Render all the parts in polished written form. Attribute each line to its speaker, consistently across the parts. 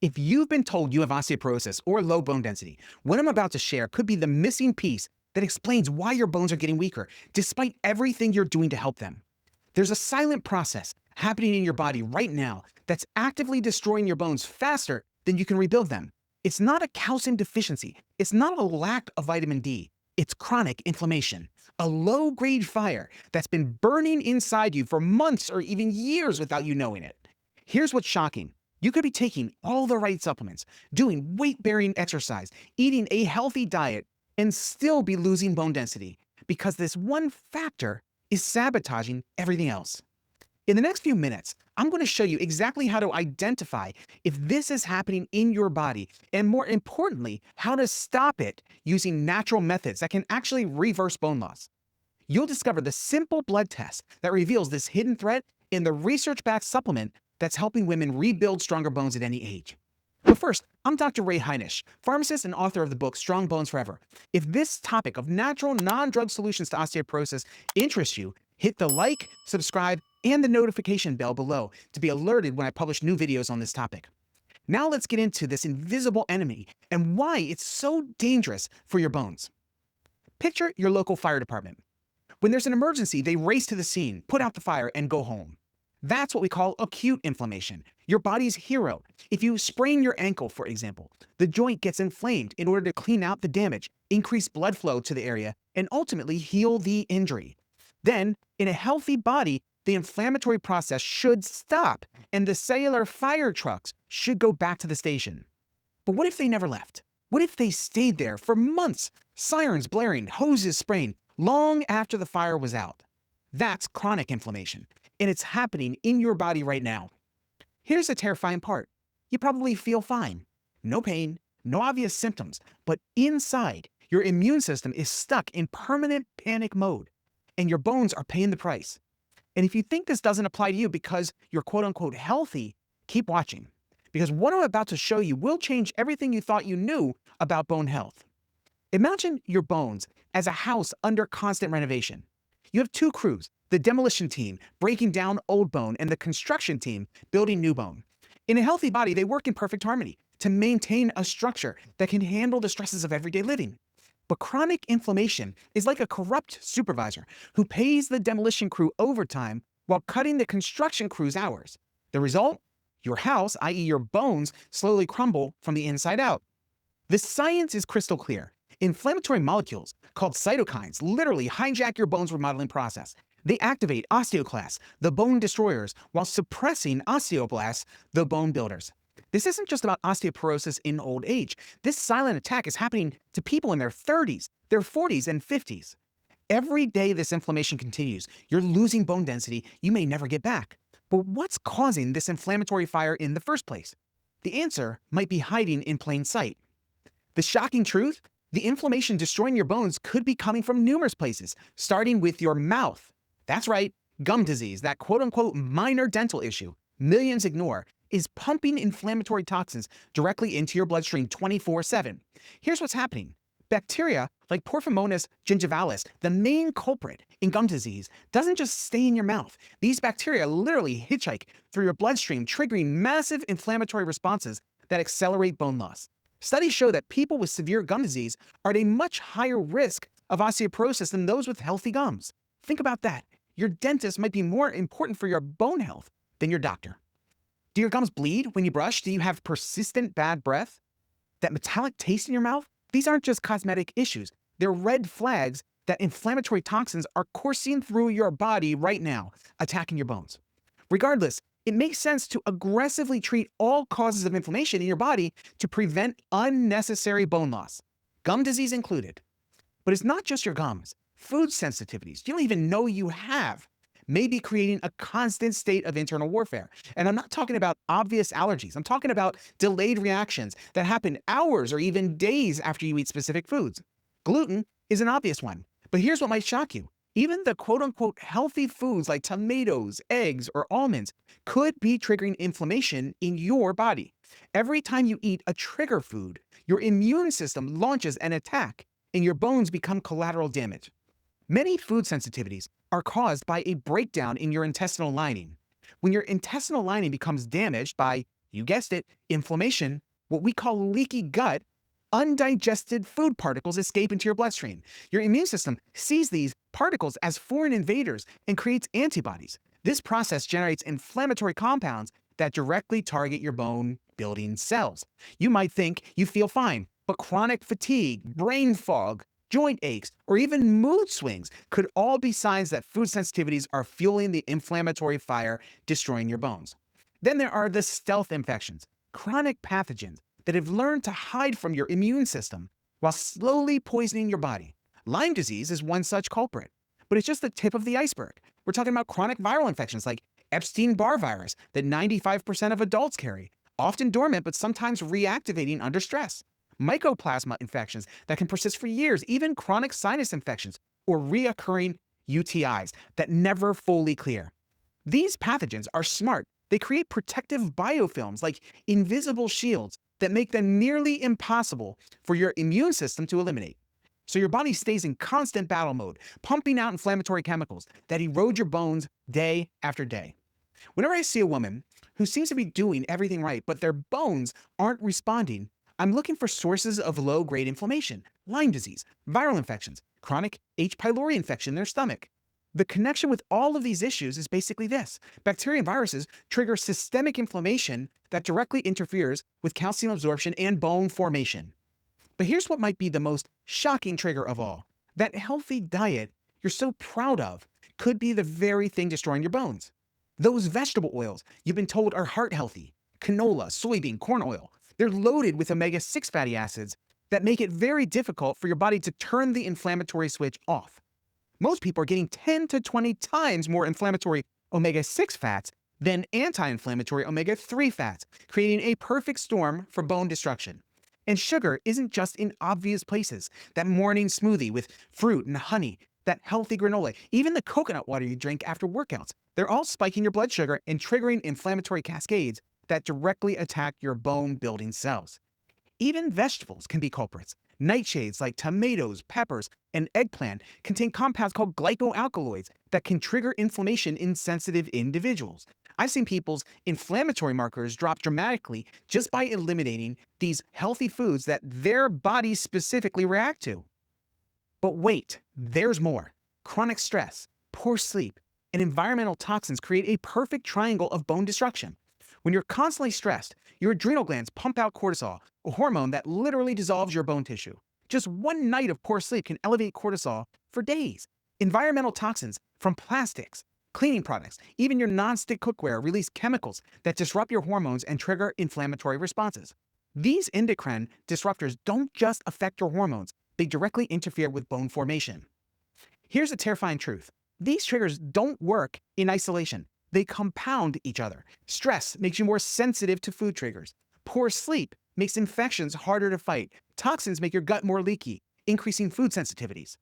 Speaker 1: If you've been told you have osteoporosis or low bone density, what I'm about to share could be the missing piece that explains why your bones are getting weaker, despite everything you're doing to help them. There's a silent process happening in your body right now that's actively destroying your bones faster than you can rebuild them. It's not a calcium deficiency. It's not a lack of vitamin D. It's chronic inflammation, a low-grade fire that's been burning inside you for months or even years without you knowing it. Here's what's shocking. You could be taking all the right supplements, doing weight-bearing exercise, eating a healthy diet, and still be losing bone density because this one factor is sabotaging everything else. In the next few minutes, I'm going to show you exactly how to identify if this is happening in your body, and more importantly, how to stop it using natural methods that can actually reverse bone loss. You'll discover the simple blood test that reveals this hidden threat in the research-backed supplement that's helping women rebuild stronger bones at any age. But first, I'm Dr. Hinish, pharmacist and author of the book Strong Bones Forever. If this topic of natural, non-drug solutions to osteoporosis interests you, hit the like, subscribe, and the notification bell below to be alerted when I publish new videos on this topic. Now let's get into this invisible enemy and why it's so dangerous for your bones. Picture your local fire department. When there's an emergency, they race to the scene, put out the fire, and go home. That's what we call acute inflammation, your body's hero. If you sprain your ankle, for example, the joint gets inflamed in order to clean out the damage, increase blood flow to the area, and ultimately heal the injury. Then, in a healthy body, the inflammatory process should stop, and the cellular fire trucks should go back to the station. But what if they never left? What if they stayed there for months, sirens blaring, hoses spraying, long after the fire was out? That's chronic inflammation, and it's happening in your body right now. Here's the terrifying part. You probably feel fine. No pain, no obvious symptoms, but inside, your immune system is stuck in permanent panic mode, and your bones are paying the price. And if you think this doesn't apply to you because you're quote-unquote healthy, keep watching, because what I'm about to show you will change everything you thought you knew about bone health. Imagine your bones as a house under constant renovation. You have two crews, the demolition team breaking down old bone and the construction team building new bone. In a healthy body, they work in perfect harmony to maintain a structure that can handle the stresses of everyday living. But chronic inflammation is like a corrupt supervisor who pays the demolition crew overtime while cutting the construction crew's hours. The result? Your house, i.e. your bones, slowly crumble from the inside out. The science is crystal clear. Inflammatory molecules, called cytokines, literally hijack your bone's remodeling process. They activate osteoclasts, the bone destroyers, while suppressing osteoblasts, the bone builders. This isn't just about osteoporosis in old age. This silent attack is happening to people in their 30s, their 40s, and 50s. Every day this inflammation continues, you're losing bone density you may never get back. But what's causing this inflammatory fire in the first place? The answer might be hiding in plain sight. The shocking truth? The inflammation destroying your bones could be coming from numerous places, starting with your mouth. That's right, gum disease, that quote-unquote minor dental issue millions ignore, is pumping inflammatory toxins directly into your bloodstream 24/7. Here's what's happening. Bacteria like Porphyromonas gingivalis, the main culprit in gum disease, doesn't just stay in your mouth. These bacteria literally hitchhike through your bloodstream, triggering massive inflammatory responses that accelerate bone loss. Studies show that people with severe gum disease are at a much higher risk of osteoporosis than those with healthy gums. Think about that. Your dentist might be more important for your bone health than your doctor. Do your gums bleed when you brush? Do you have persistent bad breath? That metallic taste in your mouth? These aren't just cosmetic issues. They're red flags that inflammatory toxins are coursing through your body right now, attacking your bones. Regardless, it makes sense to aggressively treat all causes of inflammation in your body to prevent unnecessary bone loss, gum disease included. But it's not just your gums. Food sensitivities you don't even know you have may be creating a constant state of internal warfare. And I'm not talking about obvious allergies. I'm talking about delayed reactions that happen hours or even days after you eat specific foods. Gluten is an obvious one, but here's what might shock you. Even the quote-unquote healthy foods like tomatoes, eggs, or almonds could be triggering inflammation in your body. Every time you eat a trigger food, your immune system launches an attack and your bones become collateral damage. Many food sensitivities are caused by a breakdown in your intestinal lining. When your intestinal lining becomes damaged by You guessed it, inflammation, what we call leaky gut, undigested food particles escape into your bloodstream. Your immune system sees these particles as foreign invaders and creates antibodies. This process generates inflammatory compounds that directly target your bone-building cells. You might think you feel fine, but chronic fatigue, brain fog, joint aches, or even mood swings could all be signs that food sensitivities are fueling the inflammatory fire, destroying your bones. Then there are the stealth infections, chronic pathogens that have learned to hide from your immune system while slowly poisoning your body. Lyme disease is one such culprit, but it's just the tip of the iceberg. We're talking about chronic viral infections like Epstein-Barr virus that 95% of adults carry, often dormant but sometimes reactivating under stress. Mycoplasma infections that can persist for years, even chronic sinus infections or reoccurring UTIs that never fully clear. These pathogens are smart. They create protective biofilms like invisible shields that make them nearly impossible for your immune system to eliminate. So your body stays in constant battle mode, pumping out inflammatory chemicals that erode your bones day after day. Whenever I see a woman who seems to be doing everything right, but their bones aren't responding, I'm looking for sources of low-grade inflammation, Lyme disease, viral infections, chronic H. pylori infection in their stomach. The connection with all of these issues is basically this. Bacteria and viruses trigger systemic inflammation that directly interferes with calcium absorption and bone formation. But here's what might be the most shocking trigger of all. That healthy diet you're so proud of could be the very thing destroying your bones. Those vegetable oils you've been told are heart healthy, canola, soybean, corn oil, they're loaded with omega-6 fatty acids that make it very difficult for your body to turn the inflammatory switch off. Most people are getting 10 to 20 times more inflammatory omega-6 fats than anti-inflammatory omega-3 fats, creating a perfect storm for bone destruction. And sugar isn't just in obvious places. That morning smoothie with fruit and honey, that healthy granola, even the coconut water you drink after workouts, they're all spiking your blood sugar and triggering inflammatory cascades that directly attack your bone-building cells. Even vegetables can be culprits. Nightshades like tomatoes, peppers, and eggplant contain compounds called glycoalkaloids that can trigger inflammation in sensitive individuals. I've seen people's inflammatory markers drop dramatically just by eliminating these healthy foods that their bodies specifically react to. But wait, there's more. Chronic stress, poor sleep, and environmental toxins create a perfect triangle of bone destruction. When you're constantly stressed, your adrenal glands pump out cortisol, a hormone that literally dissolves your bone tissue. Just one night of poor sleep can elevate cortisol for days. Environmental toxins from plastics, cleaning products, even your non-stick cookware release chemicals that disrupt your hormones and trigger inflammatory responses. These endocrine disruptors don't just affect your hormones, they directly interfere with bone formation. Here's a terrifying truth. These triggers don't work in isolation. They compound each other. Stress makes you more sensitive to food triggers. Poor sleep makes infections harder to fight. Toxins make your gut more leaky, increasing food sensitivities.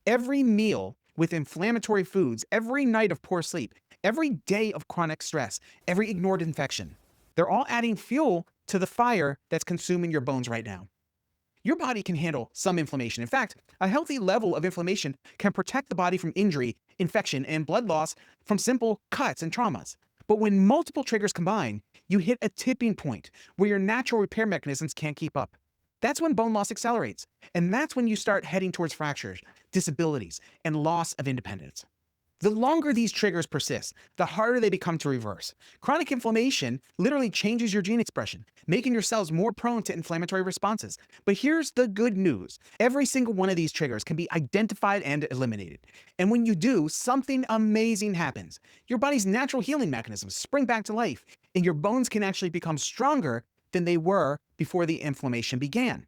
Speaker 1: Every meal with inflammatory foods, every night of poor sleep, every day of chronic stress, every ignored infection, they're all adding fuel to the fire that's consuming your bones right now. Your body can handle some inflammation. In fact, a healthy level of inflammation can protect the body from injury, infection, and blood loss from simple cuts and traumas. But when multiple triggers combine, you hit a tipping point where your natural repair mechanisms can't keep up. That's when bone loss accelerates, and that's when you start heading towards fractures, disabilities, and loss of independence. The longer these triggers persist, the harder they become to reverse. Chronic inflammation literally changes your gene expression, making your cells more prone to inflammatory responses. But here's the good news. Every single one of these triggers can be identified and eliminated. And when you do, something amazing happens. Your body's natural healing mechanisms spring back to life, and your bones can actually become stronger than they were before the inflammation began.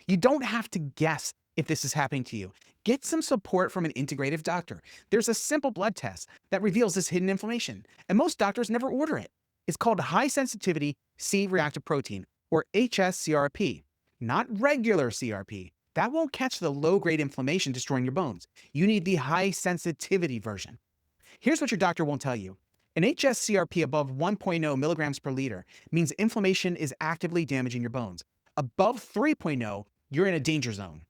Speaker 1: You don't have to guess if this is happening to you. Get some support from an integrative doctor. There's a simple blood test that reveals this hidden inflammation, and most doctors never order it. It's called high-sensitivity C-reactive protein, or hs-CRP, not regular CRP. That won't catch the low-grade inflammation destroying your bones. You need the high-sensitivity version. Here's what your doctor won't tell you. An hs-CRP above 1.0 milligrams per liter means inflammation is actively damaging your bones. Above 3.0, you're in a danger zone.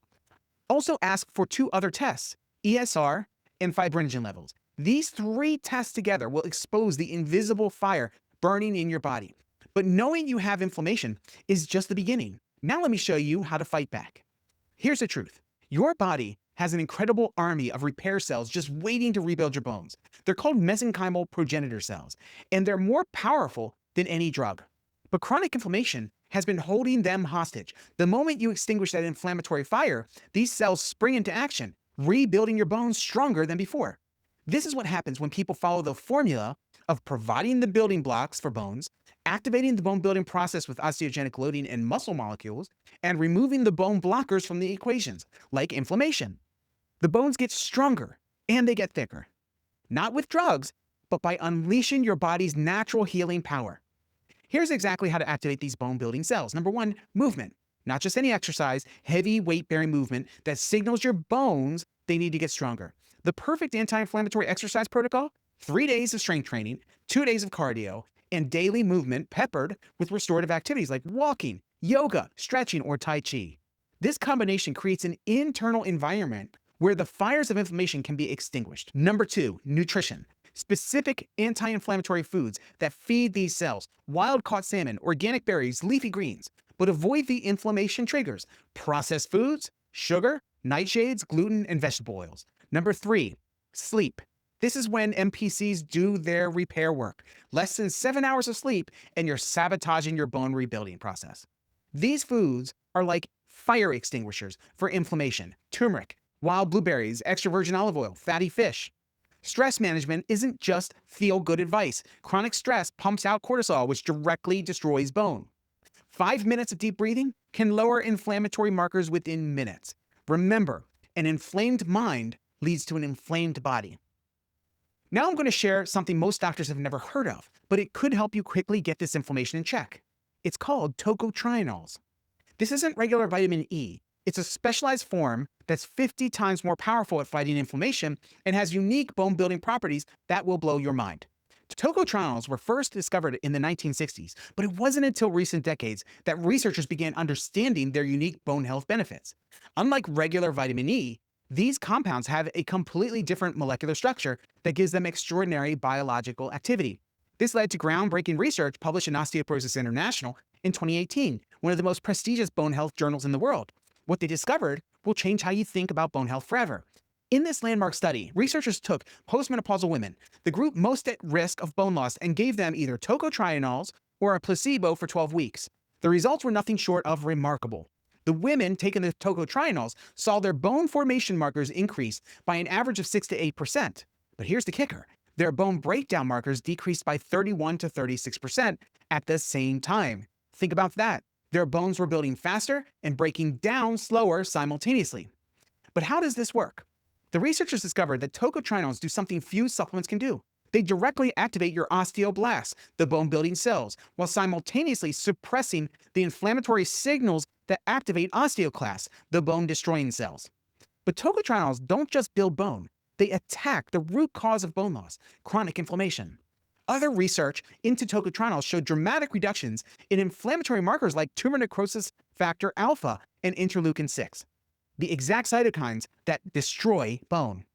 Speaker 1: Also ask for 2 other tests, ESR and fibrinogen levels. These 3 tests together will expose the invisible fire burning in your body. But knowing you have inflammation is just the beginning. Now let me show you how to fight back. Here's the truth. Your body has an incredible army of repair cells just waiting to rebuild your bones. They're called mesenchymal progenitor cells, and they're more powerful than any drug. But chronic inflammation has been holding them hostage. The moment you extinguish that inflammatory fire, these cells spring into action, rebuilding your bones stronger than before. This is what happens when people follow the formula of providing the building blocks for bones, activating the bone building process with osteogenic loading and muscle molecules, and removing the bone blockers from the equations, like inflammation. The bones get stronger and they get thicker. Not with drugs, but by unleashing your body's natural healing power. Here's exactly how to activate these bone building cells. Number one, movement. Not just any exercise, heavy weight-bearing movement that signals your bones they need to get stronger. The perfect anti-inflammatory exercise protocol: 3 days of strength training, 2 days of cardio, and daily movement peppered with restorative activities like walking, yoga, stretching, or Tai Chi. This combination creates an internal environment where the fires of inflammation can be extinguished. Number two, nutrition. Specific anti-inflammatory foods that feed these cells: wild-caught salmon, organic berries, leafy greens. But avoid the inflammation triggers: processed foods, sugar, nightshades, gluten, and vegetable oils. Number three, sleep. This is when MPCs do their repair work. Less than 7 hours of sleep, and you're sabotaging your bone rebuilding process. These foods are like fire extinguishers for inflammation: turmeric, wild blueberries, extra virgin olive oil, fatty fish. Stress management isn't just feel-good advice. Chronic stress pumps out cortisol, which directly destroys bone. 5 minutes of deep breathing can lower inflammatory markers within minutes. Remember, an inflamed mind leads to an inflamed body. Now I'm going to share something most doctors have never heard of, but it could help you quickly get this inflammation in check. It's called Tocotrienols. This isn't regular vitamin E. It's a specialized form that's 50 times more powerful at fighting inflammation and has unique bone-building properties that will blow your mind. Tocotrienols were first discovered in the 1960s, but it wasn't until recent decades that researchers began understanding their unique bone health benefits. Unlike regular vitamin E, these compounds have a completely different molecular structure that gives them extraordinary biological activity. This led to groundbreaking research published in Osteoporosis International in 2018, one of the most prestigious bone health journals in the world. What they discovered will change how you think about bone health forever. In this landmark study, researchers took postmenopausal women, the group most at risk of bone loss, and gave them either tocotrienols or a placebo for 12 weeks. The results were nothing short of remarkable. The women taking the tocotrienols saw their bone formation markers increase by an average of 6 to 8%. But here's the kicker: their bone breakdown markers decreased by 31 to 36% at the same time. Think about that. Their bones were building faster and breaking down slower simultaneously. But how does this work? The researchers discovered that tocotrienols do something few supplements can do. They directly activate your osteoblasts, the bone-building cells, while simultaneously suppressing the inflammatory signals that activate osteoclasts, the bone-destroying cells. But tocotrienols don't just build bone. They attack the root cause of bone loss: chronic inflammation. Other research into tocotrienols showed dramatic reductions in inflammatory markers like tumor necrosis factor alpha and interleukin-6, the exact cytokines that destroy bone.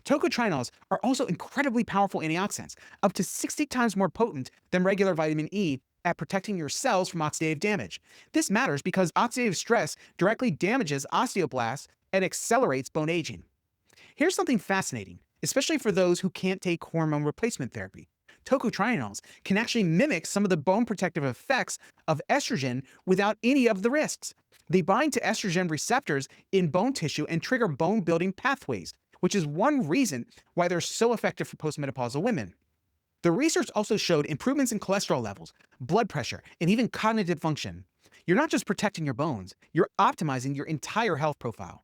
Speaker 1: Tocotrienols are also incredibly powerful antioxidants, up to 60 times more potent than regular vitamin E at protecting your cells from oxidative damage. This matters because oxidative stress directly damages osteoblasts and accelerates bone aging. Here's something fascinating, especially for those who can't take hormone replacement therapy. Tocotrienols can actually mimic some of the bone protective effects of estrogen without any of the risks. They bind to estrogen receptors in bone tissue and trigger bone-building pathways, which is one reason why they're so effective for postmenopausal women. The research also showed improvements in cholesterol levels, blood pressure, and even cognitive function. You're not just protecting your bones, you're optimizing your entire health profile.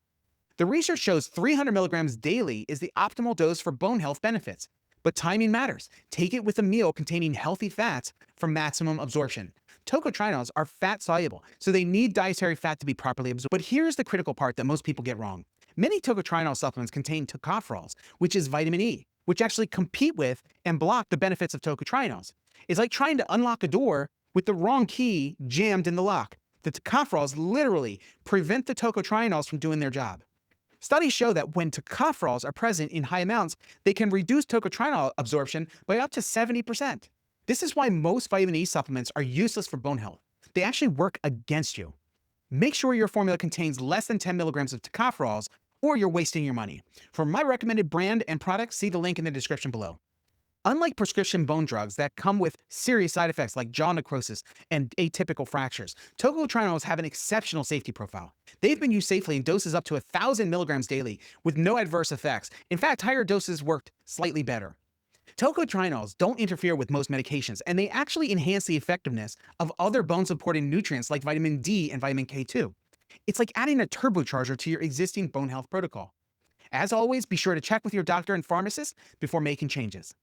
Speaker 1: The research shows 300 milligrams daily is the optimal dose for bone health benefits. But timing matters. Take it with a meal containing healthy fats for maximum absorption. Tocotrienols are fat soluble, so they need dietary fat to be properly absorbed. But here's the critical part that most people get wrong. Many tocotrienol supplements contain Tocopherols, which is vitamin E, which actually compete with and block the benefits of tocotrienols. It's like trying to unlock a door with the wrong key jammed in the lock. The Tocopherols literally prevent the tocotrienols from doing their job. Studies show that when tocopherols are present in high amounts, they can reduce tocotrienol absorption by up to 70%. This is why most vitamin E supplements are useless for bone health. They actually work against you. Make sure your formula contains less than 10 milligrams of tocopherols or you're wasting your money. For my recommended brand and product, see the link in the description below. Unlike prescription bone drugs that come with serious side effects like jaw necrosis and atypical fractures, tocotrienols have an exceptional safety profile. They've been used safely in doses up to 1,000 milligrams daily with no adverse effects. In fact, higher doses worked slightly better. Tocotrienols don't interfere with most medications, and they actually enhance the effectiveness of other bone-supporting nutrients like vitamin D and vitamin K2. It's like adding a turbocharger to your existing bone health protocol. As always, be sure to check with your doctor and pharmacist before making changes.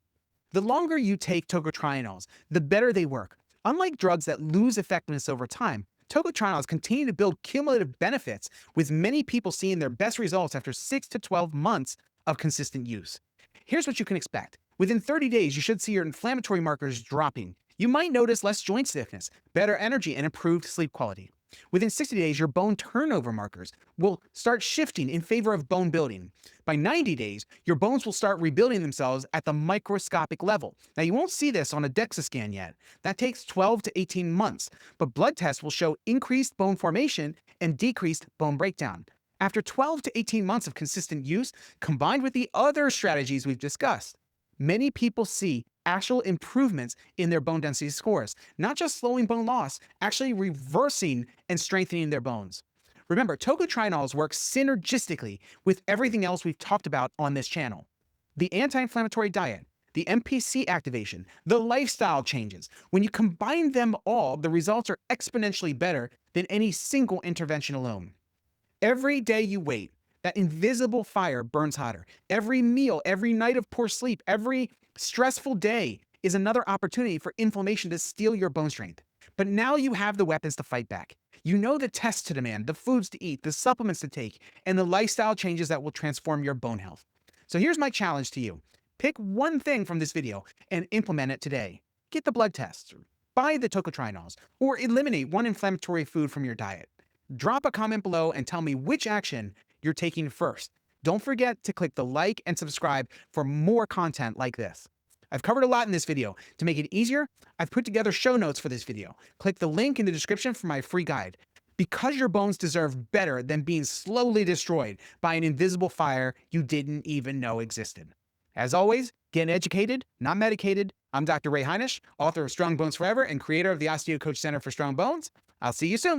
Speaker 1: The longer you take tocotrienols, the better they work. Unlike drugs that lose effectiveness over time, tocotrienols continue to build cumulative benefits, with many people seeing their best results after 6 to 12 months of consistent use. Here's what you can expect. Within 30 days, you should see your inflammatory markers dropping. You might notice less joint stiffness, better energy, and improved sleep quality. Within 60 days, your bone turnover markers will start shifting in favor of bone building. By 90 days, your bones will start rebuilding themselves at the microscopic level. Now, you won't see this on a DEXA scan yet. That takes 12 to 18 months, but blood tests will show increased bone formation and decreased bone breakdown. After 12 to 18 months of consistent use, combined with the other strategies we've discussed, many people see actual improvements in their bone density scores, not just slowing bone loss, actually reversing and strengthening their bones. Remember, tocotrienols work synergistically with everything else we've talked about on this channel. The anti-inflammatory diet, the MPC activation, the lifestyle changes. When you combine them all, the results are exponentially better than any single intervention alone. Every day you wait, that invisible fire burns hotter. Every meal, every night of poor sleep, every stressful day is another opportunity for inflammation to steal your bone strength. But now you have the weapons to fight back. You know the tests to demand, the foods to eat, the supplements to take, and the lifestyle changes that will transform your bone health. So here's my challenge to you. Pick one thing from this video and implement it today. Get the blood tests, buy the tocotrienols, or eliminate one inflammatory food from your diet. Drop a comment below and tell me which action you're taking first. Don't forget to click the like and subscribe for more content like this. I've covered a lot in this video. To make it easier, I've put together show notes for this video. Click the link in the description for my free guide. Because your bones deserve better than being slowly destroyed by an invisible fire you didn't even know existed. As always, get educated, not medicated. I'm Dr. Ray Hinish, author of Strong Bones Forever and creator of the Osteo Coach Center for Strong Bones. I'll see you soon.